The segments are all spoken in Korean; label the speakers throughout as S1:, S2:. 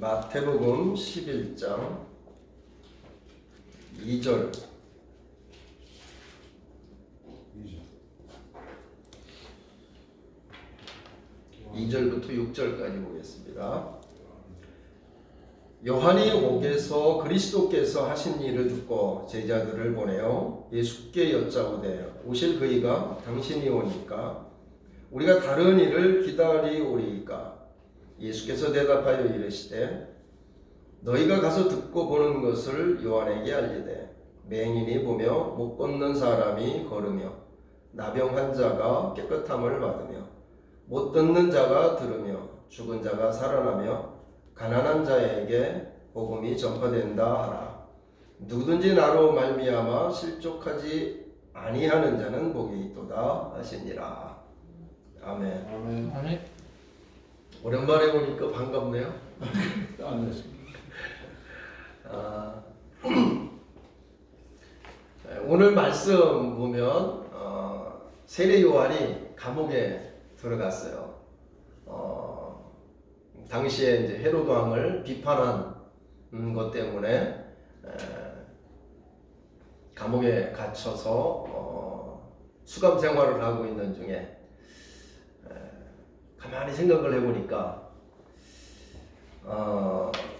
S1: 마태복음 11장 2절 2절부터 6절까지 보겠습니다. 요한이 옥에서 그리스도께서 하신 일을 듣고 제자들을 보내어 예수께 여짜오되 오실 그이가 당신이 오니까 우리가 다른 일을 기다리오리이까? 예수께서 대답하여 이르시되 너희가 가서 듣고 보는 것을 요한에게 알리되 맹인이 보며 못 걷는 사람이 걸으며 나병 자가 깨끗함을 받으며 못 듣는 자가 들으며 죽은 자가 살아나며 가난한 자에게 복음이 전파된다 하라. 누구든지 나로 말미암아 실족하지 아니하는 자는 복이 있도다 하시니라. 아멘.
S2: 아멘.
S3: 아멘.
S1: 오랜만에 보니까 반갑네요. 오늘 말씀 보면 세례 요한이 감옥에 들어갔어요. 당시에 이제 헤로드 왕을 비판한 것 때문에 감옥에 갇혀서 수감 생활을 하고 있는 중에 가만히 생각을 해보니까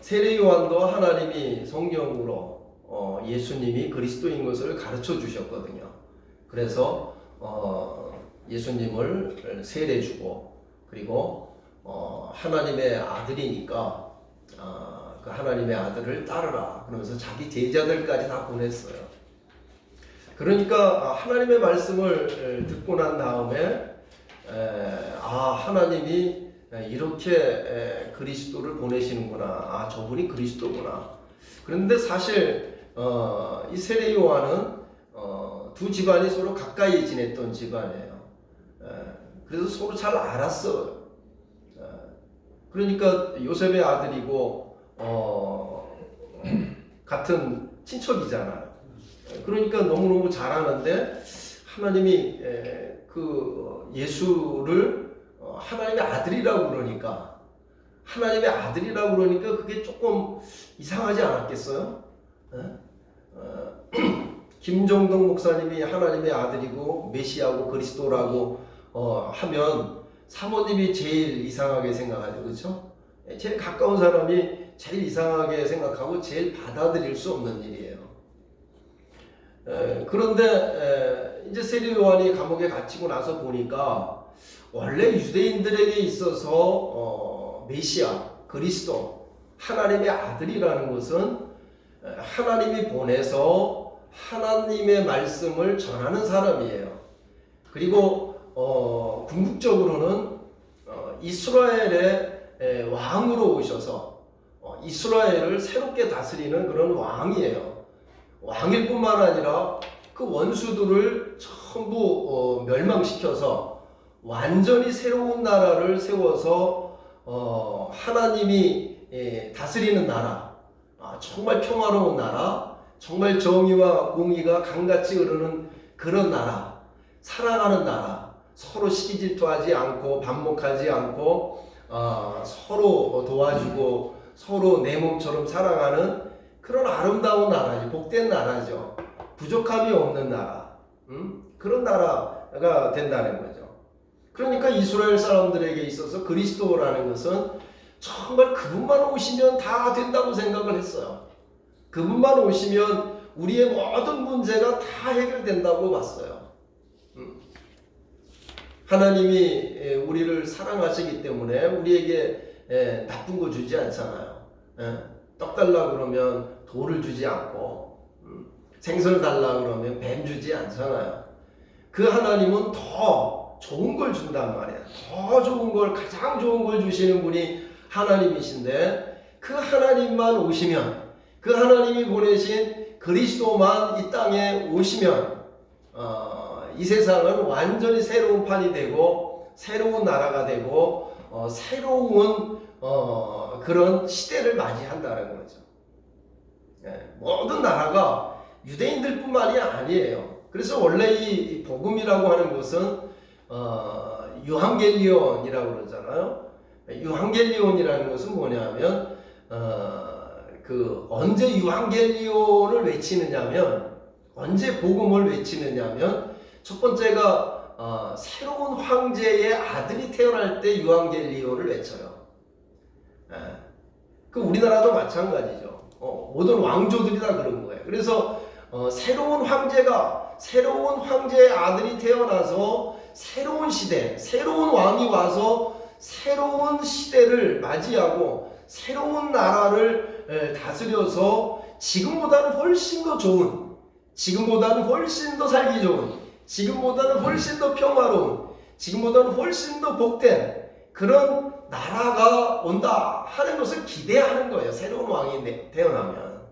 S1: 세례 요한도 하나님이 성경으로 예수님이 그리스도인 것을 가르쳐 주셨거든요. 그래서 예수님을 세례 주고 그리고 하나님의 아들이니까 그 하나님의 아들을 따르라 그러면서 자기 제자들까지 다 보냈어요. 그러니까 하나님의 말씀을 듣고 난 다음에 하나님이 이렇게 그리스도를 보내시는구나. 저분이 그리스도구나. 그런데 사실 이 세례 요한은 두 집안이 서로 가까이 지냈던 집안이에요. 그래서 서로 잘 알았어요. 그러니까 요셉의 아들이고 같은 친척이잖아요. 그러니까 너무너무 잘 아는데 하나님이 그 예수를 하나님의 아들이라고 그러니까 그게 조금 이상하지 않았겠어요? 김정동 목사님이 하나님의 아들이고 메시아고 그리스도라고 하면 사모님이 제일 이상하게 생각하죠, 그렇죠? 제일 가까운 사람이 제일 이상하게 생각하고 제일 받아들일 수 없는 일이에요. 그런데 이제 세례 요한이 감옥에 갇히고 나서 보니까 원래 유대인들에게 있어서 메시아, 그리스도, 하나님의 아들이라는 것은 하나님이 보내서 하나님의 말씀을 전하는 사람이에요. 그리고 궁극적으로는 이스라엘의 왕으로 오셔서 이스라엘을 새롭게 다스리는 그런 왕이에요. 왕일 뿐만 아니라 그 원수들을 전부 멸망시켜서 완전히 새로운 나라를 세워서 하나님이 다스리는 나라, 정말 평화로운 나라, 정말 정의와 공의가 강같이 흐르는 그런 나라, 사랑하는 나라, 서로 시기질투하지 않고 반목하지 않고 서로 도와주고 서로 내 몸처럼 사랑하는 그런 아름다운 나라죠. 복된 나라죠. 부족함이 없는 나라, 그런 나라가 된다는 거죠. 그러니까 이스라엘 사람들에게 있어서 그리스도라는 것은 정말 그분만 오시면 다 된다고 생각을 했어요. 그분만 오시면 우리의 모든 문제가 다 해결된다고 봤어요. 하나님이 우리를 사랑하시기 때문에 우리에게 나쁜 거 주지 않잖아요. 떡 달라 그러면 돌을 주지 않고 생선을 달라 그러면 뱀 주지 않잖아요. 그 하나님은 더 좋은 걸 준단 말이에요. 더 좋은 걸, 가장 좋은 걸 주시는 분이 하나님이신데 그 하나님만 오시면, 그 하나님이 보내신 그리스도만 이 땅에 오시면 이 세상은 완전히 새로운 판이 되고 새로운 나라가 되고 새로운 그런 시대를 맞이한다는 거죠. 모든 나라가 유대인들 뿐만이 아니에요. 그래서 원래 이 복음이라고 하는 것은 유한겔리온이라고 그러잖아요. 유한겔리온이라는 것은 뭐냐면 언제 유앙겔리온을 외치느냐면, 언제 복음을 외치느냐면, 첫 번째가 새로운 황제의 아들이 태어날 때 유앙겔리온을 외쳐요. 그 우리나라도 마찬가지죠. 모든 왕조들이 다 그런 거예요. 그래서 새로운 황제의 아들이 태어나서 새로운 시대, 새로운 왕이 와서 새로운 시대를 맞이하고 새로운 나라를 다스려서 지금보다는 훨씬 더 좋은, 지금보다는 훨씬 더 살기 좋은, 지금보다는 훨씬 더 평화로운, 지금보다는 훨씬 더 복된 그런 나라가 온다 하는 것을 기대하는 거예요. 새로운 왕이 태어나면.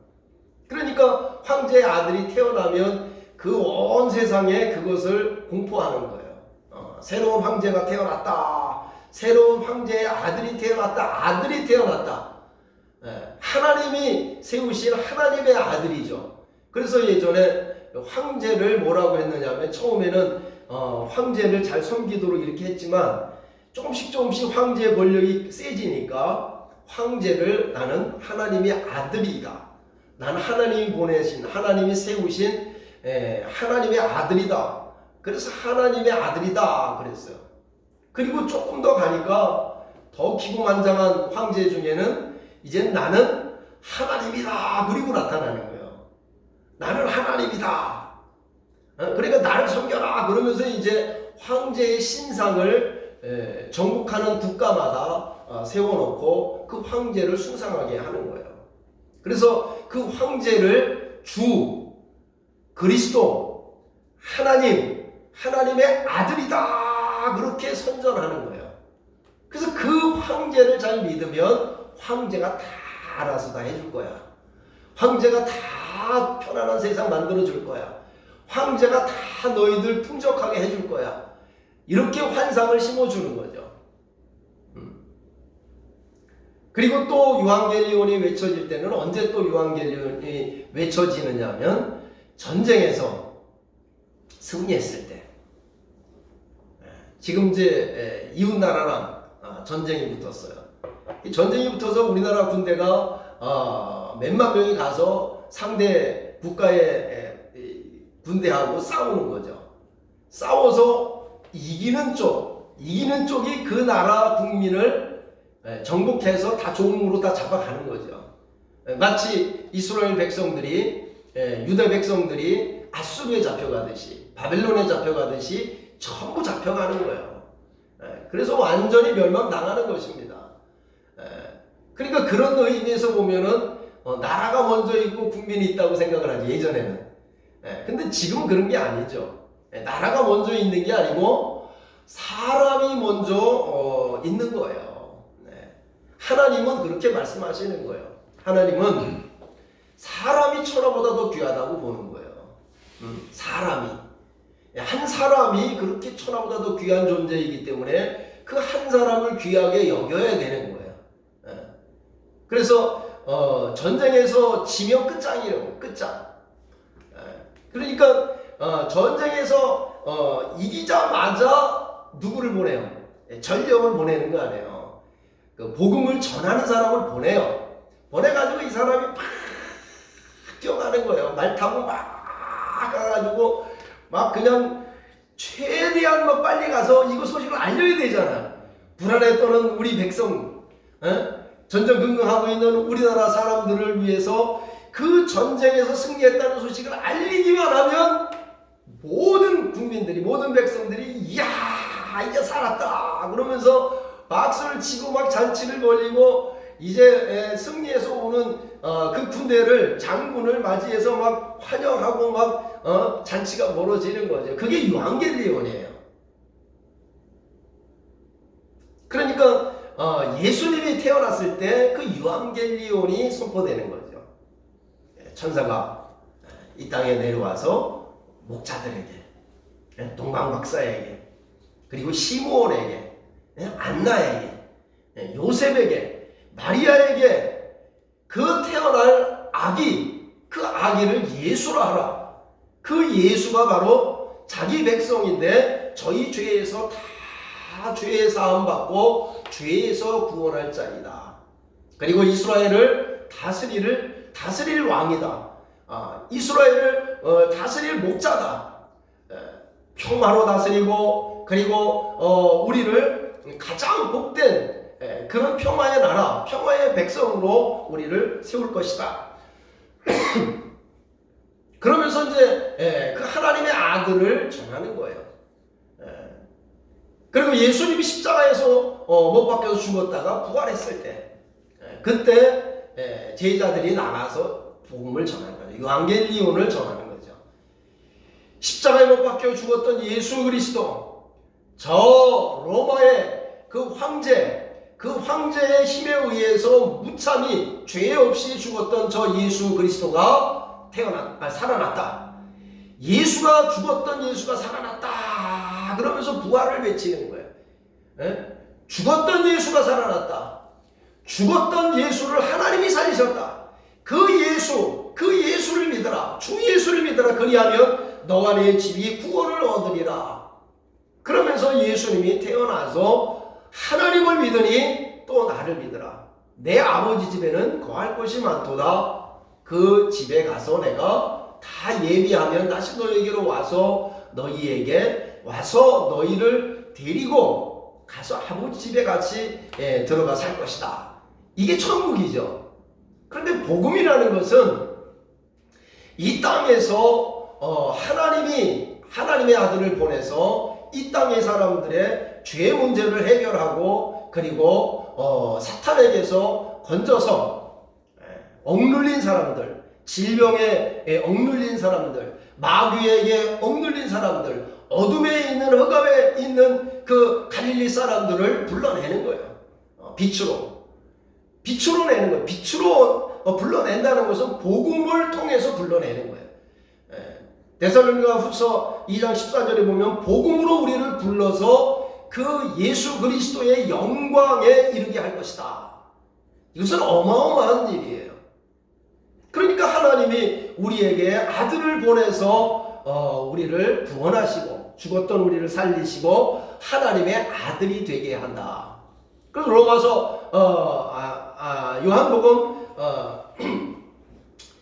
S1: 그러니까 황제의 아들이 태어나면 그 온 세상에 그것을 공포하는 거예요. 새로운 황제가 태어났다. 새로운 황제의 아들이 태어났다. 아들이 태어났다. 하나님이 세우신 하나님의 아들이죠. 그래서 예전에 황제를 뭐라고 했느냐면, 처음에는 황제를 잘 섬기도록 이렇게 했지만 조금씩 황제의 권력이 세지니까 황제를 나는 하나님의 아들이다. 나는 하나님이 보내신, 하나님이 세우신 하나님의 아들이다. 그래서 하나님의 아들이다 그랬어요. 그리고 조금 더 가니까 더 기고만장한 황제 중에는 이제 나는 하나님이다 그리고 나타나는 거예요. 나는 하나님이다. 그러니까 나를 섬겨라 그러면서 이제 황제의 신상을 정복하는 국가마다 세워놓고 그 황제를 숭상하게 하는 거예요. 그래서 그 황제를 주, 그리스도, 하나님의 아들이다 그렇게 선전하는 거예요. 그래서 그 황제를 잘 믿으면 황제가 다 알아서 다 해줄 거야. 황제가 다 편안한 세상 만들어줄 거야. 황제가 다 너희들 풍족하게 해줄 거야. 이렇게 환상을 심어주는 거죠. 그리고 또 유앙겔리온이 외쳐질 때는 언제 또 유앙겔리온이 외쳐지느냐면, 전쟁에서 승리했을 때. 지금 이제 이웃 나라랑 전쟁이 붙었어요. 이 전쟁이 붙어서 우리나라 군대가 몇만 명이 가서 상대 국가의 군대하고 싸우는 거죠. 싸워서 이기는 쪽이 그 나라 국민을 정복해서 다 종으로 다 잡아가는 거죠. 마치 이스라엘 백성들이, 유다 백성들이 아수르에 잡혀가듯이, 바벨론에 잡혀가듯이 전부 잡혀가는 거예요. 그래서 완전히 멸망당하는 것입니다. 그러니까 그런 의미에서 보면은 나라가 먼저 있고 국민이 있다고 생각을 하지, 예전에는. 근데 지금은 그런 게 아니죠. 나라가 먼저 있는 게 아니고 사람이 먼저 있는 거예요. 하나님은 그렇게 말씀하시는 거예요. 하나님은 사람이 천하보다 더 귀하다고 보는 거예요. 한 사람이 그렇게 천하보다 더 귀한 존재이기 때문에 그 한 사람을 귀하게 여겨야 되는 거예요. 그래서 전쟁에서 지면 끝장이라고, 끝장. 그러니까 전쟁에서 이기자마자 누구를 보내요? 전령을 보내는 거 아니에요. 그 복음을 전하는 사람을 보내요. 보내가지고 이 사람이 막 뛰어가는 거예요. 말 타고 막 가가지고 막 그냥 최대한 막 빨리 가서 이거 소식을 알려야 되잖아. 불안에 떠는 우리 백성, 전전긍긍하고 있는 우리나라 사람들을 위해서 그 전쟁에서 승리했다는 소식을 알리기만 하면 모든 국민들이, 모든 백성들이 이야 이제 살았다 그러면서 박수를 치고 막 잔치를 벌이고 이제 승리해서 오는 그 군대를, 장군을 맞이해서 막 환영하고 막 잔치가 벌어지는 거죠. 그게 유앙겔리온이에요. 그러니까 예수님이 태어났을 때 그 유앙겔리온이 선포되는 거죠. 천사가 이 땅에 내려와서 목자들에게, 동방 박사에게, 그리고 시므온에게, 안나에게, 요셉에게, 마리아에게 그 태어날 아기, 그 아기를 예수라 하라. 그 예수가 바로 자기 백성인데 저희 죄에서 다 죄의 사함 받고 죄에서 구원할 자이다. 그리고 이스라엘을 다스릴 왕이다. 이스라엘을 다스릴 목자다. 평화로 다스리고 그리고 우리를 가장 복된 그런 평화의 나라, 평화의 백성으로 우리를 세울 것이다. 그러면서 이제 그 하나님의 아들을 전하는 거예요. 그리고 예수님이 십자가에서 못 박혀서 죽었다가 부활했을 때, 그때 제자들이 나가서 복음을 전하는 거죠. 유앙겔리온을 전하는 거죠. 십자가에 못 박혀 죽었던 예수 그리스도, 저 로마의 그 황제의 힘에 의해서 무참히 죄 없이 죽었던 저 예수 그리스도가 살아났다. 예수가 죽었던 예수가 살아났다. 그러면서 부활을 외치는 거예요. 죽었던 예수가 살아났다. 죽었던 예수를 하나님이 살리셨다. 그 예수를 믿어라. 주 예수를 믿어라. 그리하면 너와 내 집이 구원을 얻으리라. 그러면서 예수님이 태어나서 하나님을 믿으니 또 나를 믿으라. 내 아버지 집에는 거할 곳이 많도다. 그 집에 가서 내가 다 예비하면 다시 너희에게로 와서 너희를 데리고 가서 아버지 집에 같이 들어가 살 것이다. 이게 천국이죠. 그런데 복음이라는 것은 이 땅에서 하나님의 아들을 보내서 이 땅의 사람들의 죄 문제를 해결하고 그리고 사탄에게서 건져서 억눌린 사람들, 질병에 억눌린 사람들, 마귀에게 억눌린 사람들, 어둠에 있는 흑암에 있는 그 갈릴리 사람들을 불러내는 거예요. 빛으로 내는 거예요. 빛으로 불러낸다는 것은 복음을 통해서 불러내는 거예요. 데살로니가 후서 2장 14절에 보면 복음으로 우리를 불러서 그 예수 그리스도의 영광에 이르게 할 것이다. 이것은 어마어마한 일이에요. 그러니까 하나님이 우리에게 아들을 보내서 우리를 구원하시고 죽었던 우리를 살리시고 하나님의 아들이 되게 한다. 그래서 로마서 요한복음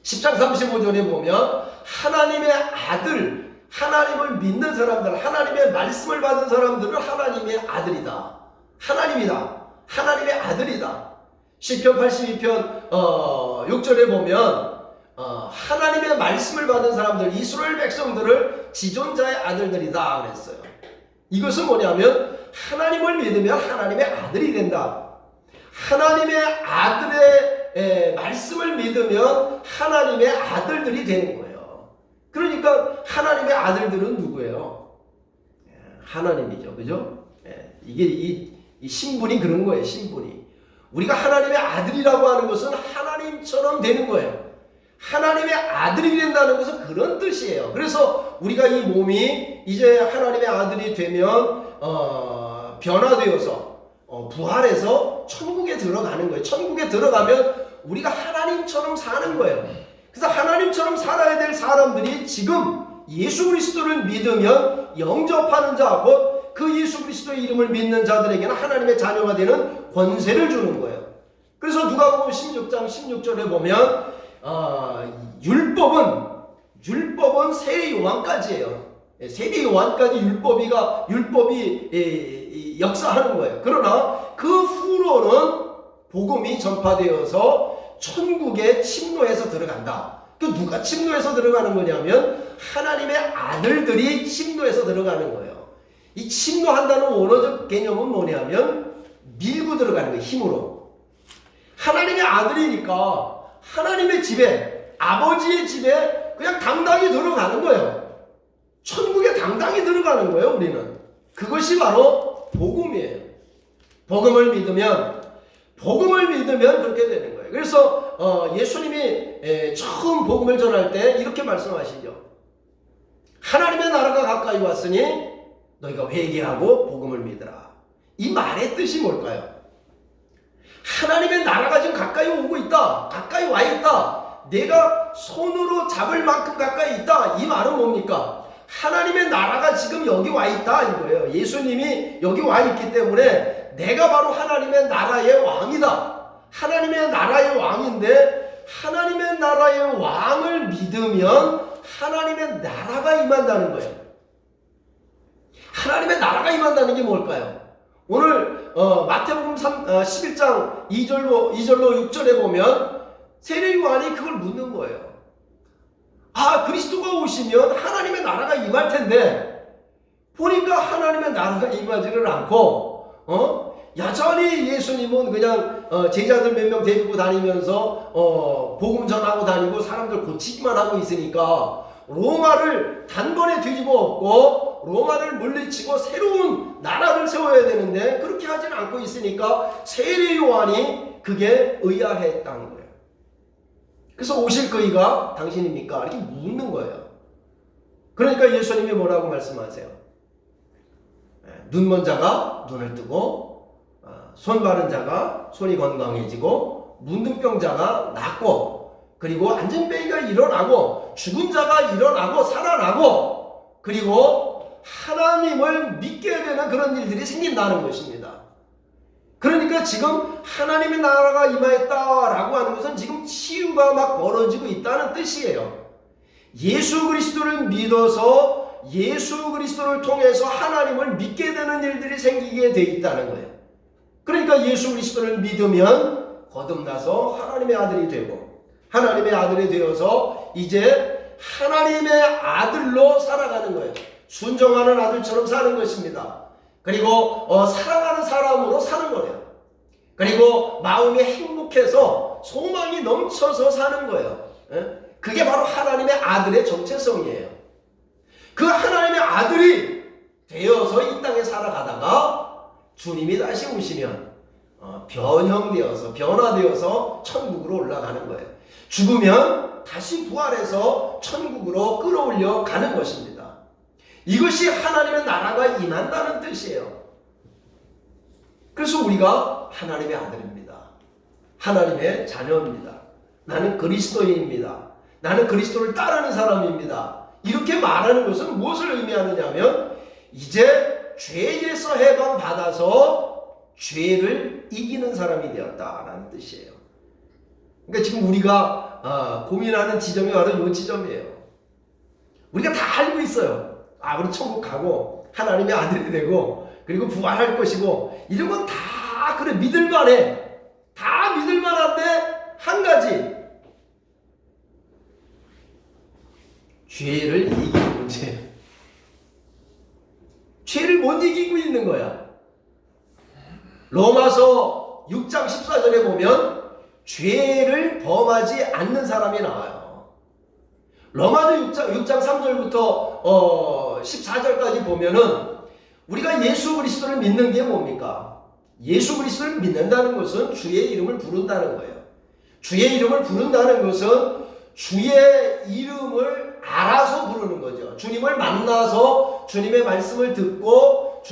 S1: 10장 35절에 보면 하나님의 아들, 하나님을 믿는 사람들, 하나님의 말씀을 받은 사람들은 하나님의 아들이다. 하나님의 아들이다. 시편 82편 6절에 보면 하나님의 말씀을 받은 사람들, 이스라엘 백성들을 지존자의 아들들이다 그랬어요. 이것은 뭐냐면 하나님을 믿으면 하나님의 아들이 된다. 하나님의 아들의 말씀을 믿으면 하나님의 아들들이 되는 거예요. 그러니까 하나님의 아들들은 누구예요? 하나님이죠. 그죠? 이게 이 신분이 그런 거예요. 신분이. 우리가 하나님의 아들이라고 하는 것은 하나님처럼 되는 거예요. 하나님의 아들이 된다는 것은 그런 뜻이에요. 그래서 우리가 이 몸이 이제 하나님의 아들이 되면 변화되어서 부활해서 천국에 들어가는 거예요. 천국에 들어가면 우리가 하나님처럼 사는 거예요. 그래서 하나님처럼 살아야 될 사람들이 지금 예수 그리스도를 믿으면 영접하는 자, 곧 그 예수 그리스도의 이름을 믿는 자들에게는 하나님의 자녀가 되는 권세를 주는 거예요. 그래서 누가복음 16장 16절에 보면 율법은 세례 요한까지예요. 세례 요한까지 율법이 역사하는 거예요. 그러나 그 후로는 복음이 전파되어서 천국에 침노해서 들어간다. 그 누가 침노해서 들어가는 거냐면 하나님의 아들들이 침노해서 들어가는 거예요. 이 침노한다는 원어적 개념은 뭐냐면 밀고 들어가는 거예요. 힘으로. 하나님의 아들이니까 하나님의 집에, 아버지의 집에 그냥 당당히 들어가는 거예요. 천국에 당당히 들어가는 거예요. 우리는. 그것이 바로 복음이에요. 복음을 믿으면 그렇게 되는 거예요. 그래서 예수님이 처음 복음을 전할 때 이렇게 말씀하시죠. 하나님의 나라가 가까이 왔으니 너희가 회개하고 복음을 믿으라. 이 말의 뜻이 뭘까요? 하나님의 나라가 지금 가까이 오고 있다. 가까이 와 있다. 내가 손으로 잡을 만큼 가까이 있다. 이 말은 뭡니까? 하나님의 나라가 지금 여기 와 있다 이거예요. 예수님이 여기 와 있기 때문에 내가 바로 하나님의 나라의 왕이다. 하나님의 나라의 왕인데 하나님의 나라의 왕을 믿으면 하나님의 나라가 임한다는 거예요. 하나님의 나라가 임한다는 게 뭘까요? 오늘 마태복음 11장 2절로 6절에 보면 세례요한이 그걸 묻는 거예요. 그리스도가 오시면 하나님의 나라가 임할 텐데 보니까 하나님의 나라가 임하지를 않고 여전히 예수님은 그냥 제자들 몇 명 데리고 다니면서 복음 전하고 다니고 사람들 고치기만 하고 있으니까 로마를 단번에 뒤집어 엎고 로마를 물리치고 새로운 나라를 세워야 되는데 그렇게 하지는 않고 있으니까 세례 요한이 그게 의아했다는 거예요. 그래서 오실 그이가 당신입니까? 이렇게 묻는 거예요. 그러니까 예수님이 뭐라고 말씀하세요? 눈 먼 자가 눈을 뜨고 손 바른 자가 손이 건강해지고 문둥병자가 낫고 그리고 안진뱅이가 일어나고 죽은 자가 일어나고 살아나고 그리고 하나님을 믿게 되는 그런 일들이 생긴다는 것입니다. 그러니까 지금 하나님의 나라가 임하였다라고 하는 것은 지금 치유가 막 벌어지고 있다는 뜻이에요. 예수 그리스도를 믿어서 예수 그리스도를 통해서 하나님을 믿게 되는 일들이 생기게 돼 있다는 거예요. 그러니까 예수 그리스도를 믿으면 거듭나서 하나님의 아들이 되고 하나님의 아들이 되어서 이제 하나님의 아들로 살아가는 거예요. 순종하는 아들처럼 사는 것입니다. 그리고 사랑하는 사람으로 사는 거예요. 그리고 마음이 행복해서 소망이 넘쳐서 사는 거예요. 그게 바로 하나님의 아들의 정체성이에요. 그 하나님의 아들이 되어서 이 땅에 살아가다가 주님이 다시 오시면 변형되어서 변화되어서 천국으로 올라가는 거예요. 죽으면 다시 부활해서 천국으로 끌어올려 가는 것입니다. 이것이 하나님의 나라가 임한다는 뜻이에요. 그래서 우리가 하나님의 아들입니다. 하나님의 자녀입니다. 나는 그리스도인입니다. 나는 그리스도를 따르는 사람입니다. 이렇게 말하는 것은 무엇을 의미하느냐 하면 이제 죄에서 해방받아서 죄를 이기는 사람이 되었다라는 뜻이에요. 그러니까 지금 우리가 고민하는 지점이 바로 이 지점이에요. 우리가 다 알고 있어요. 우리 천국 가고 하나님의 아들이 되고 그리고 부활할 것이고 이런 건 다 그래 믿을만해. 다 믿을만한데 한 가지 죄를 이기는 문제. 죄를 못 이기고 있는 거야. 로마서 6장 14절에 보면 죄를 범하지 않는 사람이 나와요. 로마서 6장 3절부터 14절까지 보면은 우리가 예수 그리스도를 믿는 게 뭡니까? 예수 그리스도를 믿는다는 것은 주의 이름을 부른다는 거예요. 주의 이름을 부른다는 것은 주의 이름을 알아서 부르는 거죠. 주님을 만나서 주님의 말씀을 듣고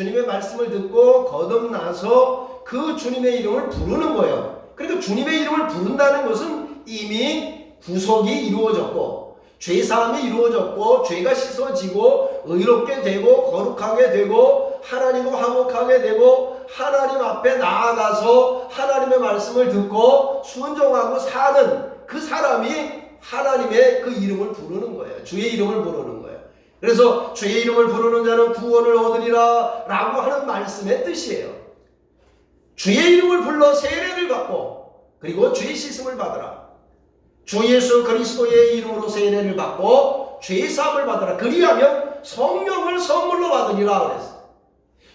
S1: 거듭나서 그 주님의 이름을 부르는 거예요. 그러니까 주님의 이름을 부른다는 것은 이미 구속이 이루어졌고 죄사함이 이루어졌고 죄가 씻어지고 의롭게 되고 거룩하게 되고 하나님과 화목하게 되고 하나님 앞에 나아가서 하나님의 말씀을 듣고 순종하고 사는 그 사람이 하나님의 그 이름을 부르는 거예요. 주의 이름을 부르는 거예요. 그래서 주의 이름을 부르는 자는 구원을 얻으리라 라고 하는 말씀의 뜻이에요. 주의 이름을 불러 세례를 받고 그리고 죄 씻음을 받으라. 주 예수 그리스도의 이름으로 세례를 받고 죄 사함을 받으라. 그리하면 성령을 선물로 받으리라 그랬어요.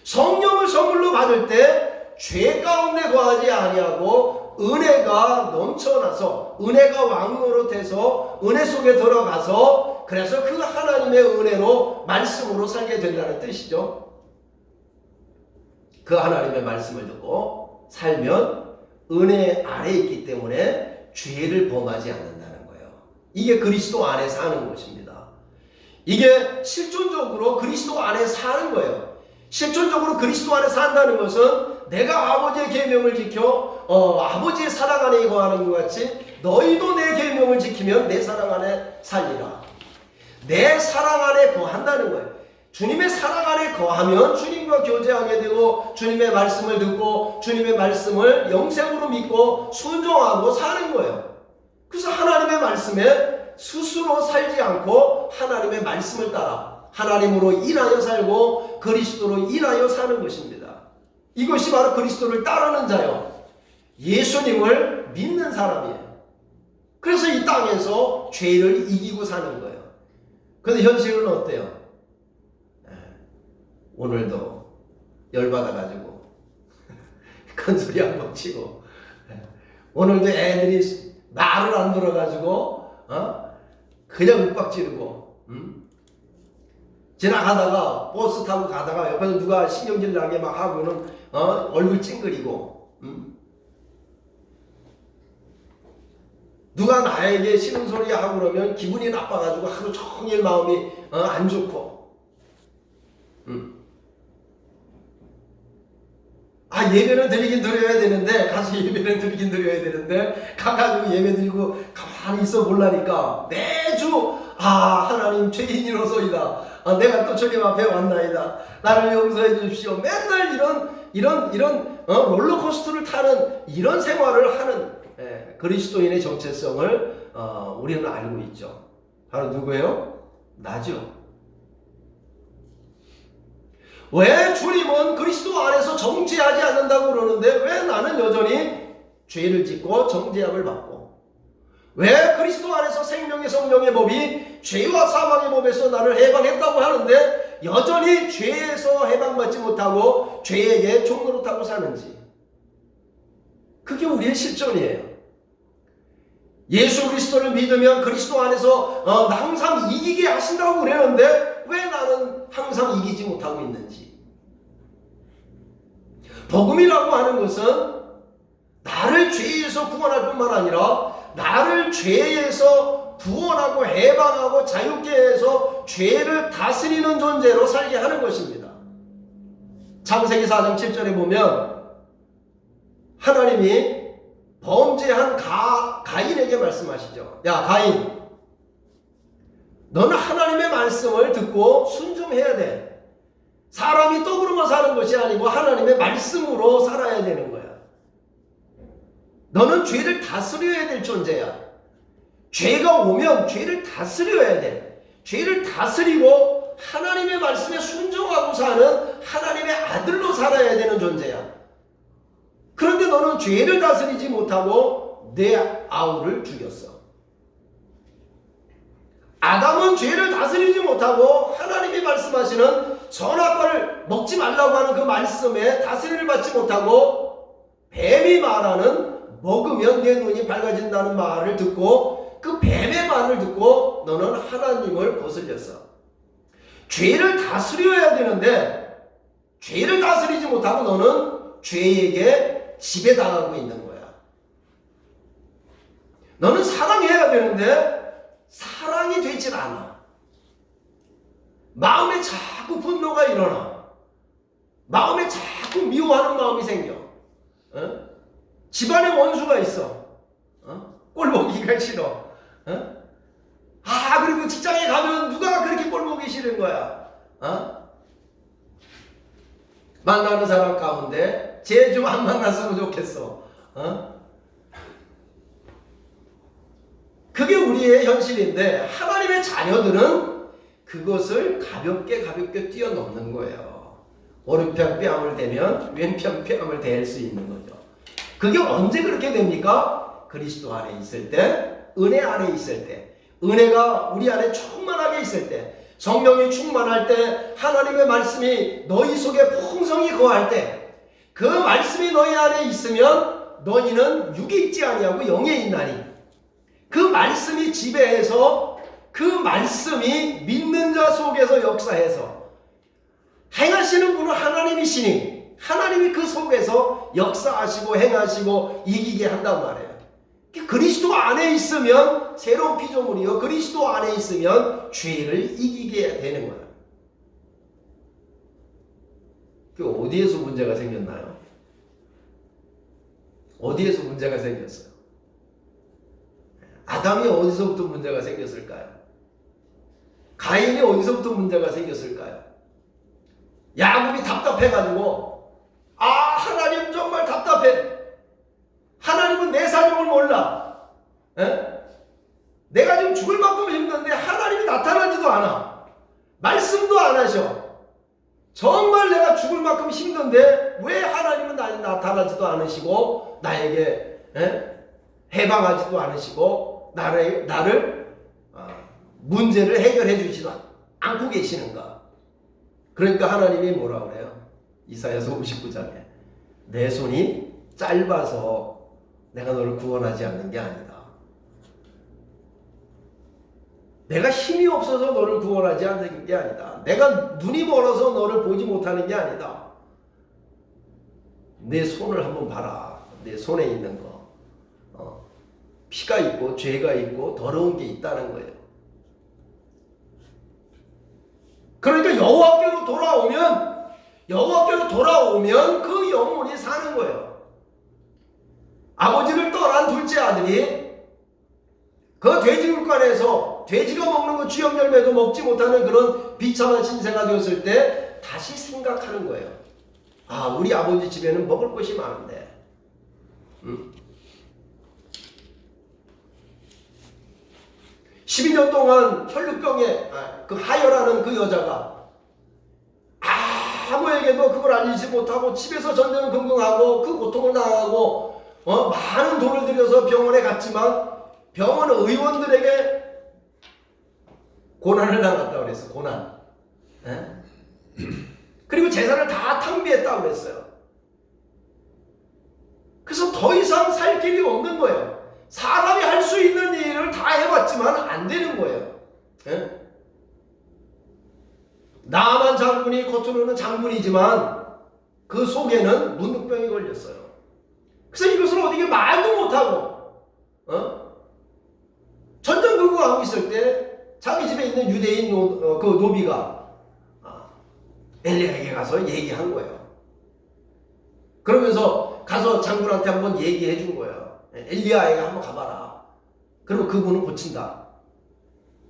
S1: 성령을 선물로 받을 때 죄 가운데 거하지 아니하고 은혜가 넘쳐나서 은혜가 왕노릇해서 은혜 속에 들어가서 그래서 그 하나님의 은혜로 말씀으로 살게 된다는 뜻이죠. 그 하나님의 말씀을 듣고 살면 은혜 아래에 있기 때문에 죄를 범하지 않는다는 거예요. 이게 그리스도 안에 사는 것입니다. 이게 실존적으로 그리스도 안에 사는 거예요. 실존적으로 그리스도 안에 산다는 것은 내가 아버지의 계명을 지켜 아버지의 사랑 안에 거하는 것 같이 너희도 내 계명을 지키면 내 사랑 안에 살리라. 내 사랑 안에 거한다는 거예요. 주님의 사랑 안에 거하면 주님과 교제하게 되고 주님의 말씀을 듣고 주님의 말씀을 영생으로 믿고 순종하고 사는 거예요. 그래서 하나님의 말씀에 스스로 살지 않고 하나님의 말씀을 따라 하나님으로 인하여 살고 그리스도로 인하여 사는 것입니다. 이것이 바로 그리스도를 따르는 자요, 예수님을 믿는 사람이에요. 그래서 이 땅에서 죄를 이기고 사는 거예요. 그런데 현실은 어때요? 오늘도 열받아가지고 큰 소리 한번 치고, 오늘도 애들이 말을 안 들어가지고 그냥 윽박 지르고, 지나가다가 버스 타고 가다가 옆에서 누가 신경질 나게 막 하고는 얼굴 찡그리고, 누가 나에게 싫은 소리 하고 그러면 기분이 나빠가지고 하루 종일 마음이 안 좋고, 예배는 드리긴 드려야 되는데, 가서 예배는 드리긴 드려야 되는데 가가지고 예배 드리고 가만히 있어 보려니까 매주 하나님 죄인이로소이다, 내가 또 주님 앞에 왔나이다, 나를 용서해 주십시오, 맨날 이런 롤러코스터를 타는 이런 생활을 하는 그리스도인의 정체성을 우리는 알고 있죠. 바로 누구예요? 나죠. 왜 주님은 그리스도 안에서 정죄하지 않는다고 그러는데 왜 나는 여전히 죄를 짓고 정죄함을 받고, 왜 그리스도 안에서 생명의 성령의 법이 죄와 사망의 법에서 나를 해방했다고 하는데 여전히 죄에서 해방받지 못하고 죄에게 종노릇하고 사는지, 그게 우리의 실존이에요. 예수 그리스도를 믿으면 그리스도 안에서 항상 이기게 하신다고 그러는데 왜 나는 항상 이기지 못하고 있는지. 복음이라고 하는 것은 나를 죄에서 구원할 뿐만 아니라 나를 죄에서 구원하고 해방하고 자유케 해서 죄를 다스리는 존재로 살게 하는 것입니다. 창세기 4장 7절에 보면 하나님이 범죄한 가인에게 말씀하시죠. 야, 가인, 너는 하나님의 말씀을 듣고 순종해야 돼. 사람이 떡으로만 사는 것이 아니고 하나님의 말씀으로 살아야 되는 거야. 너는 죄를 다스려야 될 존재야. 죄가 오면 죄를 다스려야 돼. 죄를 다스리고 하나님의 말씀에 순종하고 사는 하나님의 아들로 살아야 되는 존재야. 그런데 너는 죄를 다스리지 못하고 내 아우를 죽였어. 아담은 죄를 다스리지 못하고 하나님이 말씀하시는 선악과를 먹지 말라고 하는 그 말씀에 다스림을 받지 못하고 뱀이 말하는 먹으면 내 눈이 밝아진다는 말을 듣고 그 뱀의 말을 듣고 너는 하나님을 거슬렸어. 죄를 다스려야 되는데 죄를 다스리지 못하고 너는 죄에게 지배당하고 있는 거야. 너는 사랑해야 되는데 사랑이 되질 않아. 마음에 자꾸 분노가 일어나. 마음에 자꾸 미워하는 마음이 생겨. 집안에 원수가 있어. 꼴보기가 싫어. 그리고 직장에 가면 누가 그렇게 꼴보기 싫은 거야. 만나는 사람 가운데 쟤 좀 안 만났으면 좋겠어. 그게 우리의 현실인데 하나님의 자녀들은 그것을 가볍게 뛰어넘는 거예요. 오른편 뺨을 대면 왼편 뺨을 댈 수 있는 거죠. 그게 언제 그렇게 됩니까? 그리스도 안에 있을 때, 은혜 안에 있을 때, 은혜가 우리 안에 충만하게 있을 때, 성령이 충만할 때, 하나님의 말씀이 너희 속에 풍성히 거할 때, 그 말씀이 너희 안에 있으면 너희는 육에 있지 아니하고 영에 있나니, 그 말씀이 지배해서 그 말씀이 믿는 자 속에서 역사해서 행하시는 분은 하나님이시니 하나님이 그 속에서 역사하시고 행하시고 이기게 한단 말이에요. 그리스도 안에 있으면 새로운 피조물이요, 그리스도 안에 있으면 죄를 이기게 되는 거예요. 그 어디에서 문제가 생겼나요? 어디에서 문제가 생겼어요? 아담이 어디서부터 문제가 생겼을까요? 가인이 어디서부터 문제가 생겼을까요? 야곱이 답답해가지고 하나님 정말 답답해. 하나님은 내 사정을 몰라. 내가 지금 죽을 만큼 힘든데 하나님이 나타나지도 않아. 말씀도 안 하셔. 정말 내가 죽을 만큼 힘든데 왜 하나님은 나에게 나타나지도 않으시고 나에게 해방하지도 않으시고 나를 문제를 해결해 주지도 않고 계시는가. 그러니까 하나님이 뭐라 그래요? 이사야서 59장에 내 손이 짧아서 내가 너를 구원하지 않는 게 아니다. 내가 힘이 없어서 너를 구원하지 않는 게 아니다. 내가 눈이 멀어서 너를 보지 못하는 게 아니다. 내 손을 한번 봐라. 내 손에 있는 거. 피가 있고 죄가 있고 더러운 게 있다는 거예요. 그러니까 여호와께로 돌아오면 그 영혼이 사는 거예요. 아버지를 떠난 둘째 아들이 그 돼지굴간에서 돼지가 먹는 그 주염 열매도 먹지 못하는 그런 비참한 신세가 되었을 때 다시 생각하는 거예요. 우리 아버지 집에는 먹을 것이 많은데 12년 동안 혈루병에 그 하여라는 그 여자가 아무에게도 그걸 알리지 못하고 집에서 전전긍긍하고 그 고통을 당하고 많은 돈을 들여서 병원에 갔지만 병원 의원들에게 고난을 당했다고 그랬어. 고난. 그리고 재산을 다 탕비했다고 그랬어요. 그래서 더 이상 살 길이 없는 거예요. 사람이 할 수 있는 일을 다 해봤지만 안 되는 거예요. 나만 장군이 겉으로는 장군이지만 그 속에는 문둥병이 걸렸어요. 그래서 이것을 어떻게 말도 못하고 전전긍긍하고 있을 때 자기 집에 있는 유대인 그 노비가 엘리야에게 가서 얘기한 거예요. 그러면서 가서 장군한테 한번 얘기해 준 거예요. 엘리야에게 한번 가봐라. 그러면 그분은 고친다.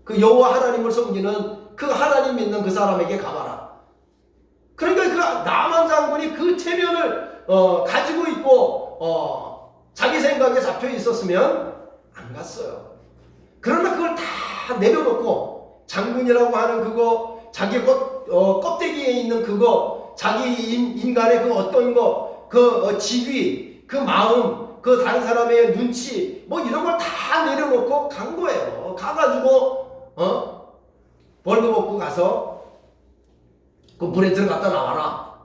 S1: 그 여호와 하나님을 섬기는 그 하나님 믿는 그 사람에게 가봐라. 그러니까 그 나만 장군이 그 체면을 가지고 있고 자기 생각에 잡혀 있었으면 안 갔어요. 그러나 그걸 다 내려놓고 장군이라고 하는 그거, 자기 껍데기에 있는 그거, 자기 인간의 그 어떤 거, 그 직위, 그 마음, 그 다른 사람의 눈치, 뭐 이런 걸 다 내려놓고 간 거예요. 가가지고 벌도 먹고 가서 그 물에 들어갔다 나와라.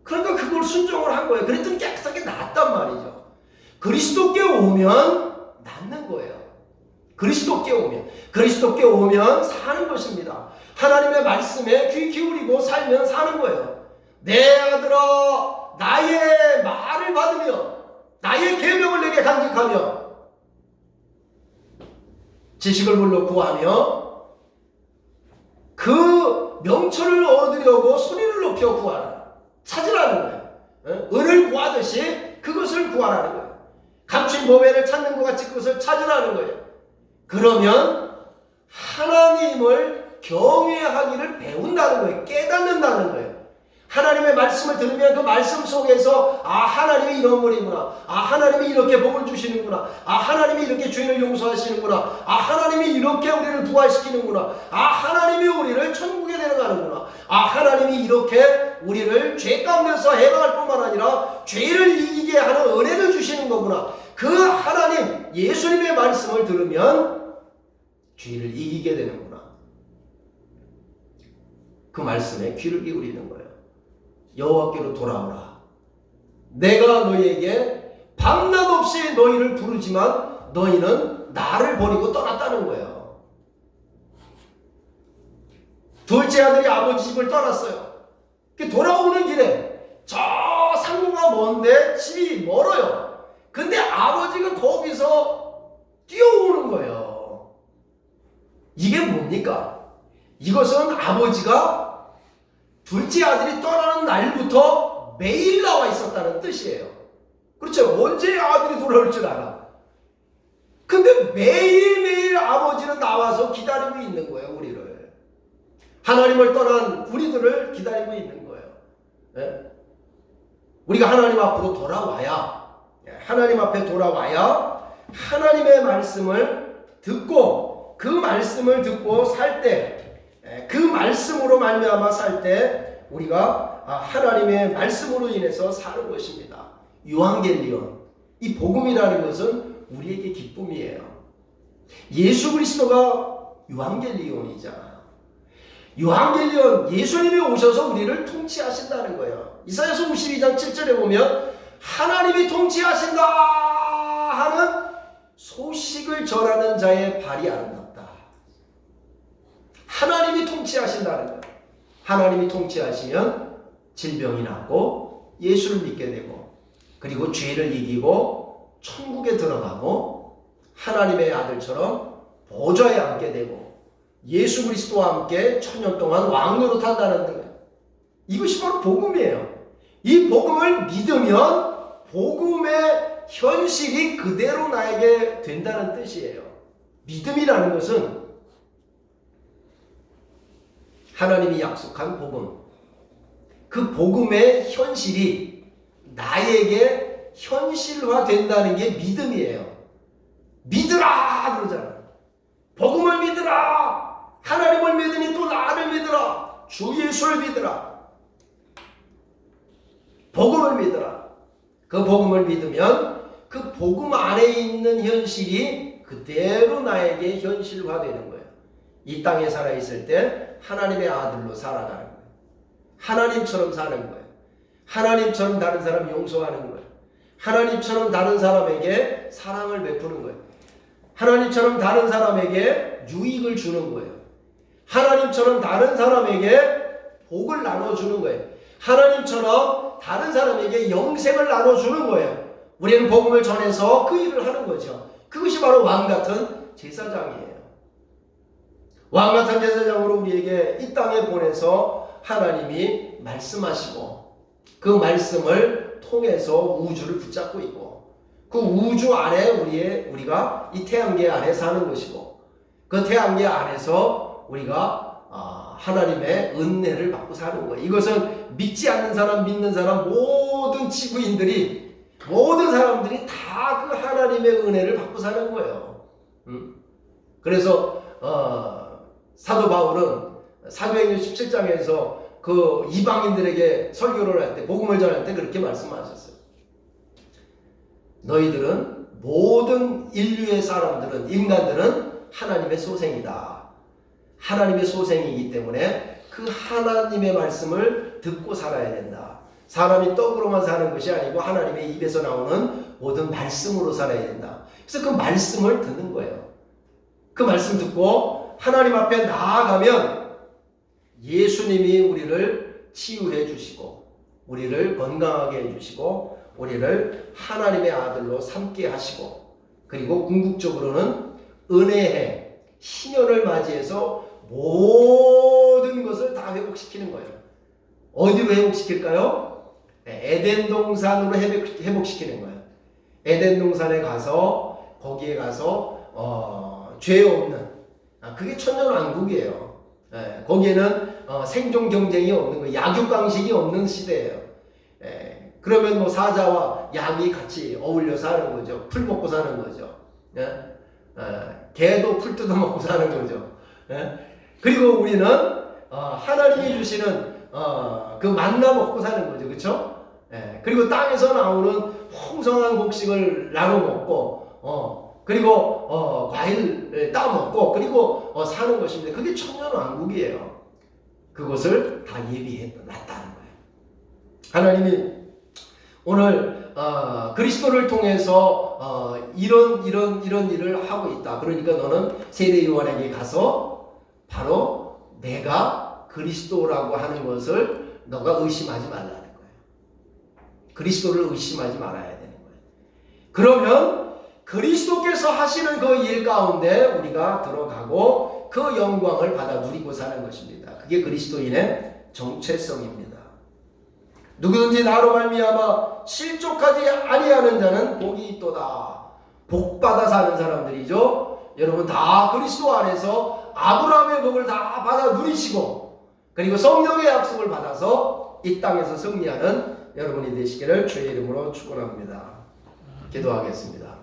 S1: 그러니까 그걸 순종을 한 거예요. 그랬더니 깨끗하게 낫단 말이죠. 그리스도께 오면 낫는 거예요. 그리스도께 오면 사는 것입니다. 하나님의 말씀에 귀 기울이고 살면 사는 거예요. 내 아들아, 나의 말을 받으며 나의 계명을 내게 간직하며 지식을 물로 구하며 그 명철을 얻으려고 소리를 높여 구하라. 찾으라는 거예요. 은을 구하듯이 그것을 구하라는 거예요. 감춘 보배를 찾는 것 같이 그것을 찾으라는 거예요. 그러면 하나님을 경외하기를 배운다는 거예요. 깨닫는다는 거예요. 하나님의 말씀을 들으면 그 말씀 속에서 하나님이 이런 분이구나. 하나님이 이렇게 복을 주시는구나. 하나님이 이렇게 죄를 용서하시는구나. 하나님이 이렇게 우리를 부활시키는구나. 하나님이 우리를 천국에 데려가는구나. 하나님이 이렇게 우리를 죄 가운데서 해방할 뿐만 아니라 죄를 이기게 하는 은혜를 주시는 거구나. 그 하나님 예수님의 말씀을 들으면 죄를 이기게 되는구나. 그 말씀에 귀를 기울이는 거예요. 여호와께로 돌아오라. 내가 너희에게 밤낮 없이 너희를 부르지만 너희는 나를 버리고 떠났다는 거예요. 둘째 아들이 아버지 집을 떠났어요. 돌아오는 길에 저 상구가 먼데 집이 멀어요. 근데 아버지가 거기서 뛰어오는 거예요. 이게 뭡니까? 이것은 아버지가 둘째 아들이 떠나는 날부터 매일 나와 있었다는 뜻이에요. 그렇죠? 언제 아들이 돌아올 줄 알아. 근데 매일매일 아버지는 나와서 기다리고 있는 거예요, 우리를. 하나님을 떠난 우리들을 기다리고 있는 거예요. 예? 우리가 하나님 앞으로 돌아와야, 하나님 앞에 돌아와야 하나님의 말씀을 듣고 그 말씀을 듣고 살 때, 그 말씀으로 말미암아 살 때 우리가 하나님의 말씀으로 인해서 사는 것입니다. 유한겔리온, 이 복음이라는 것은 우리에게 기쁨이에요. 예수 그리스도가 유한겔리온이잖아. 유한겔리온, 예수님이 오셔서 우리를 통치하신다는 거예요. 이사야서 52장 7절에 보면 하나님이 통치하신다 하는 소식을 전하는 자의 발이 아름답다. 하나님이 통치하신다는 거예요. 하나님이 통치하시면 질병이 낫고 예수를 믿게 되고, 그리고 죄를 이기고 천국에 들어가고 하나님의 아들처럼 보좌에 앉게 되고 예수 그리스도와 함께 천년 동안 왕노릇 한다는 거예요. 이것이 바로 복음이에요. 이 복음을 믿으면 복음의 현실이 그대로 나에게 된다는 뜻이에요. 믿음이라는 것은 하나님이 약속한 복음, 그 복음의 현실이 나에게 현실화된다는 게 믿음이에요. 믿으라 그러잖아요. 복음을 믿으라. 하나님을 믿으니 또 나를 믿으라. 주 예수를 믿으라. 복음을 믿으라. 그 복음을 믿으면 그 복음 안에 있는 현실이 그대로 나에게 현실화되는 거예요. 이 땅에 살아있을 때 하나님의 아들로 살아가는 거예요. 하나님처럼 사는 거예요. 하나님처럼 다른 사람 용서하는 거예요. 하나님처럼 다른 사람에게 사랑을 베푸는 거예요. 하나님처럼 다른 사람에게 유익을 주는 거예요. 하나님처럼 다른 사람에게 복을 나눠주는 거예요. 하나님처럼 다른 사람에게 영생을 나눠주는 거예요. 우리는 복음을 전해서 그 일을 하는 거죠. 그것이 바로 왕같은 제사장이에요. 왕같은 제사장으로 우리에게 이 땅에 보내서 하나님이 말씀하시고 그 말씀을 통해서 우주를 붙잡고 있고 그 우주 안에 우리가 이 태양계 안에 사는 것이고 그 태양계 안에서 우리가 하나님의 은혜를 받고 사는 거예요. 이것은 믿지 않는 사람, 믿는 사람, 모든 지구인들이, 모든 사람들이 다 그 하나님의 은혜를 받고 사는 거예요. 그래서 사도 바울은 사도행전 17장에서 그 이방인들에게 설교를 할 때, 복음을 전할 때 그렇게 말씀하셨어요. 너희들은, 모든 인류의 사람들은, 인간들은 하나님의 소생이다. 하나님의 소생이기 때문에 그 하나님의 말씀을 듣고 살아야 된다. 사람이 떡으로만 사는 것이 아니고 하나님의 입에서 나오는 모든 말씀으로 살아야 된다. 그래서 그 말씀을 듣는 거예요. 그 말씀 듣고 하나님 앞에 나아가면 예수님이 우리를 치유해 주시고 우리를 건강하게 해주시고 우리를 하나님의 아들로 삼게 하시고, 그리고 궁극적으로는 은혜의 신년을 맞이해서 모든 것을 다 회복시키는 거예요. 어디로 회복시킬까요? 에덴 동산으로 회복시키는 거예요. 에덴 동산에 가서, 거기에 가서 죄 없는, 그게 천년왕국이에요. 거기에는 생존 경쟁이 없는 거예요. 약육강식이 없는 시대예요. 그러면 뭐 사자와 양이 같이 어울려 사는 거죠. 풀 먹고 사는 거죠. 개도 풀 뜯어 먹고 사는 거죠. 그리고 우리는 하나님이 주시는 그 만나 먹고 사는 거죠. 그렇죠? 그리고 땅에서 나오는 풍성한 곡식을 나눠 먹고 그리고 과일을 따 먹고 그리고 사는 것입니다. 그게 천년왕국이에요. 그것을 다 예비했다는 거예요. 하나님이 오늘 그리스도를 통해서 이런 일을 하고 있다. 그러니까 너는 세례 요한에게 가서 바로 내가 그리스도라고 하는 것을 너가 의심하지 말라는 거예요. 그리스도를 의심하지 말아야 되는 거예요. 그러면 그리스도께서 하시는 그 일 가운데 우리가 들어가고 그 영광을 받아 누리고 사는 것입니다. 그게 그리스도인의 정체성입니다. 누구든지 나로 말미암아 실족하지 아니하는 자는 복이 있도다. 복 받아 사는 사람들이죠. 여러분 다 그리스도 안에서 아브라함의 복을 다 받아 누리시고 그리고 성령의 약속을 받아서 이 땅에서 승리하는 여러분이 되시기를 주의 이름으로 축원합니다. 기도하겠습니다.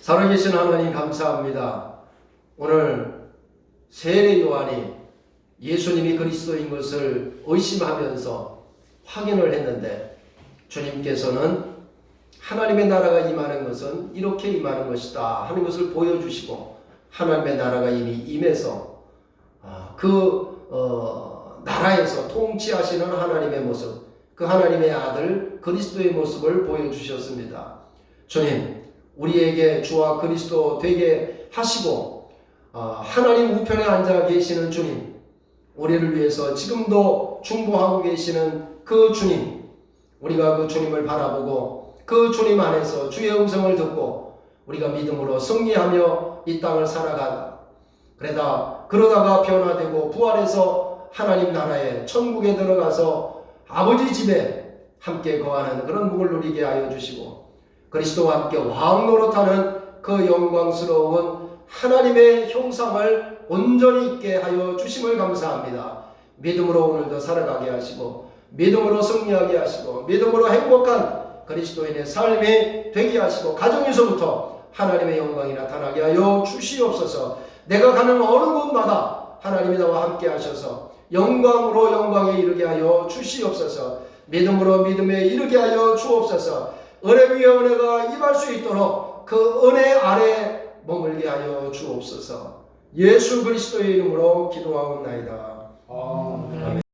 S1: 살아계신 하나님 감사합니다. 오늘 세례 요한이 예수님이 그리스도인 것을 의심하면서 확인을 했는데 주님께서는 하나님의 나라가 임하는 것은 이렇게 임하는 것이다 하는 것을 보여주시고 하나님의 나라가 이미 임해서 나라에서 통치하시는 하나님의 모습, 그 하나님의 아들 그리스도의 모습을 보여주셨습니다. 주님, 우리에게 주와 그리스도 되게 하시고 하나님 우편에 앉아 계시는 주님, 우리를 위해서 지금도 중보하고 계시는 그 주님, 우리가 그 주님을 바라보고 그 주님 안에서 주의 음성을 듣고 우리가 믿음으로 승리하며 이 땅을 살아가다 그러다가 변화되고 부활해서 하나님 나라에 천국에 들어가서 아버지 집에 함께 거하는 그런 복을 누리게 하여 주시고 그리스도와 함께 왕 노릇하는 그 영광스러운 하나님의 형상을 온전히 있게 하여 주심을 감사합니다. 믿음으로 오늘도 살아가게 하시고 믿음으로 승리하게 하시고 믿음으로 행복한 그리스도인의 삶이 되게 하시고 가정에서부터 하나님의 영광이 나타나게 하여 주시옵소서. 내가 가는 어느 곳마다 하나님이 나와 함께 하셔서 영광으로 영광에 이르게 하여 주시옵소서. 믿음으로 믿음에 이르게 하여 주옵소서. 은혜 위에 은혜가 임할 수 있도록 그 은혜 아래 머물게 하여 주옵소서. 예수 그리스도의 이름으로 기도하옵나이다. 아멘.